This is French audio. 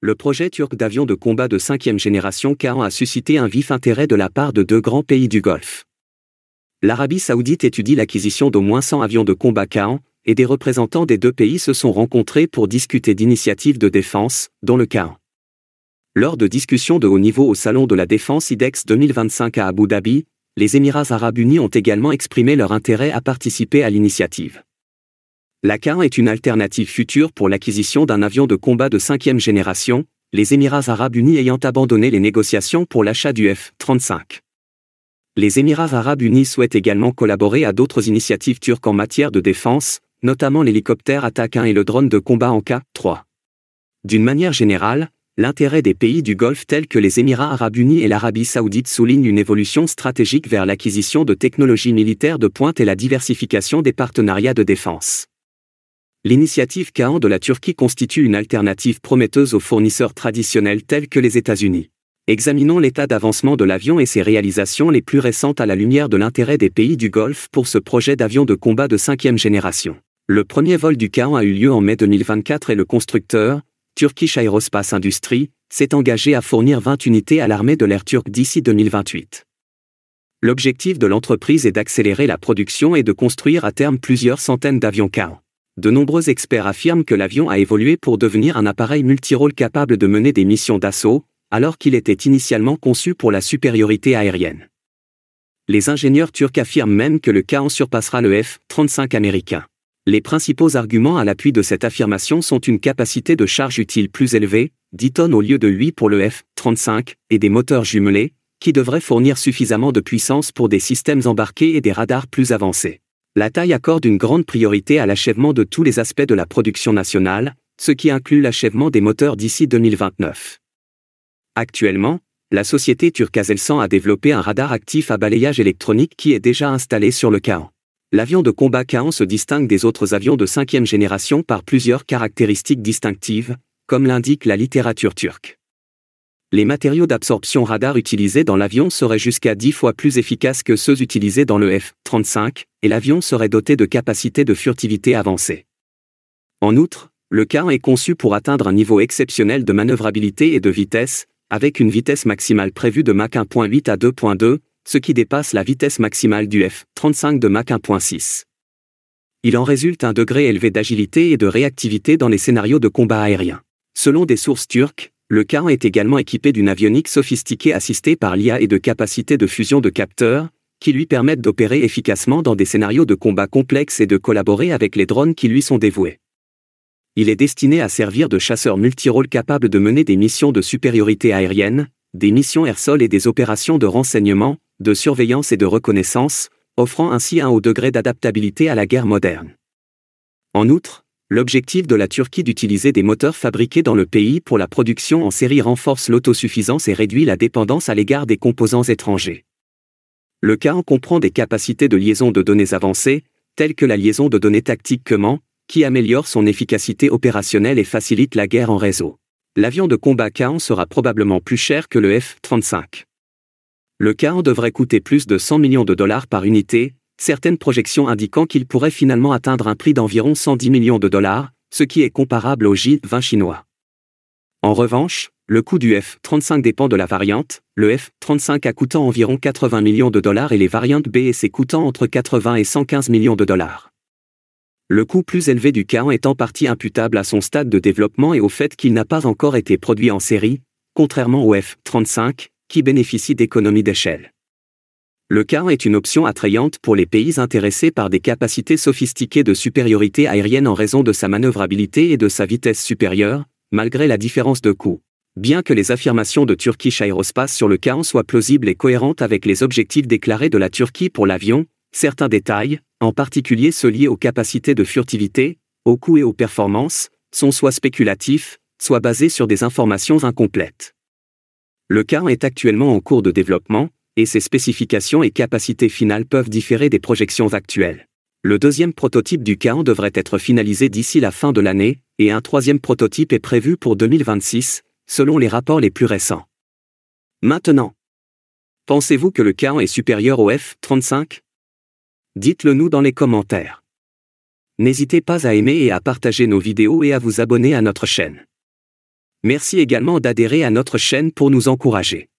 Le projet turc d'avion de combat de 5e génération Kaan a suscité un vif intérêt de la part de deux grands pays du Golfe. L'Arabie Saoudite étudie l'acquisition d'au moins 100 avions de combat Kaan, et des représentants des deux pays se sont rencontrés pour discuter d'initiatives de défense, dont le Kaan. Lors de discussions de haut niveau au Salon de la Défense IDEX 2025 à Abu Dhabi, les Émirats arabes unis ont également exprimé leur intérêt à participer à l'initiative. La Kaan est une alternative future pour l'acquisition d'un avion de combat de 5e génération, les Émirats arabes unis ayant abandonné les négociations pour l'achat du F-35. Les Émirats arabes unis souhaitent également collaborer à d'autres initiatives turques en matière de défense, notamment l'hélicoptère Attack 1 et le drone de combat Anka-3. D'une manière générale, l'intérêt des pays du Golfe tels que les Émirats arabes unis et l'Arabie saoudite souligne une évolution stratégique vers l'acquisition de technologies militaires de pointe et la diversification des partenariats de défense. L'initiative Kaan de la Turquie constitue une alternative prometteuse aux fournisseurs traditionnels tels que les États-Unis. Examinons l'état d'avancement de l'avion et ses réalisations les plus récentes à la lumière de l'intérêt des pays du Golfe pour ce projet d'avion de combat de 5e génération. Le premier vol du Kaan a eu lieu en mai 2024 et le constructeur, Turkish Aerospace Industries, s'est engagé à fournir 20 unités à l'armée de l'air turque d'ici 2028. L'objectif de l'entreprise est d'accélérer la production et de construire à terme plusieurs centaines d'avions Kaan. De nombreux experts affirment que l'avion a évolué pour devenir un appareil multirôle capable de mener des missions d'assaut, alors qu'il était initialement conçu pour la supériorité aérienne. Les ingénieurs turcs affirment même que le Kaan surpassera le F-35 américain. Les principaux arguments à l'appui de cette affirmation sont une capacité de charge utile plus élevée, 10 tonnes au lieu de 8 pour le F-35, et des moteurs jumelés, qui devraient fournir suffisamment de puissance pour des systèmes embarqués et des radars plus avancés. La taille accorde une grande priorité à l'achèvement de tous les aspects de la production nationale, ce qui inclut l'achèvement des moteurs d'ici 2029. Actuellement, la société turque Aselsan a développé un radar actif à balayage électronique qui est déjà installé sur le Kaan. L'avion de combat Kaan se distingue des autres avions de 5e génération par plusieurs caractéristiques distinctives, comme l'indique la littérature turque. Les matériaux d'absorption radar utilisés dans l'avion seraient jusqu'à 10 fois plus efficaces que ceux utilisés dans le F-35, et l'avion serait doté de capacités de furtivité avancées. En outre, le Kaan est conçu pour atteindre un niveau exceptionnel de manœuvrabilité et de vitesse, avec une vitesse maximale prévue de Mach 1.8 à 2.2, ce qui dépasse la vitesse maximale du F-35 de Mach 1.6. Il en résulte un degré élevé d'agilité et de réactivité dans les scénarios de combat aérien. Selon des sources turques, le Kaan est également équipé d'une avionique sophistiquée assistée par l'IA et de capacités de fusion de capteurs, qui lui permettent d'opérer efficacement dans des scénarios de combat complexes et de collaborer avec les drones qui lui sont dévoués. Il est destiné à servir de chasseur multirôle capable de mener des missions de supériorité aérienne, des missions air-sol et des opérations de renseignement, de surveillance et de reconnaissance, offrant ainsi un haut degré d'adaptabilité à la guerre moderne. En outre, l'objectif de la Turquie d'utiliser des moteurs fabriqués dans le pays pour la production en série renforce l'autosuffisance et réduit la dépendance à l'égard des composants étrangers. Le Kaan comprend des capacités de liaison de données avancées, telles que la liaison de données tactiques Kman, qui améliore son efficacité opérationnelle et facilite la guerre en réseau. L'avion de combat Kaan sera probablement plus cher que le F-35. Le Kaan devrait coûter plus de 100 millions de dollars par unité, certaines projections indiquant qu'il pourrait finalement atteindre un prix d'environ 110 millions de dollars, ce qui est comparable au J-20 chinois. En revanche, le coût du F-35 dépend de la variante, le F-35A coûtant environ 80 millions de dollars et les variantes B et C coûtant entre 80 et 115 millions de dollars. Le coût plus élevé du Kaan est en partie imputable à son stade de développement et au fait qu'il n'a pas encore été produit en série, contrairement au F-35, qui bénéficie d'économies d'échelle. Le Kaan est une option attrayante pour les pays intéressés par des capacités sophistiquées de supériorité aérienne en raison de sa manœuvrabilité et de sa vitesse supérieure, malgré la différence de coût. Bien que les affirmations de Turkish Aerospace sur le Kaan soient plausibles et cohérentes avec les objectifs déclarés de la Turquie pour l'avion, certains détails, en particulier ceux liés aux capacités de furtivité, aux coûts et aux performances, sont soit spéculatifs, soit basés sur des informations incomplètes. Le Kaan est actuellement en cours de développement, et ses spécifications et capacités finales peuvent différer des projections actuelles. Le deuxième prototype du Kaan devrait être finalisé d'ici la fin de l'année, et un troisième prototype est prévu pour 2026, selon les rapports les plus récents. Maintenant, pensez-vous que le Kaan est supérieur au F-35 ? Dites-le nous dans les commentaires. N'hésitez pas à aimer et à partager nos vidéos et à vous abonner à notre chaîne. Merci également d'adhérer à notre chaîne pour nous encourager.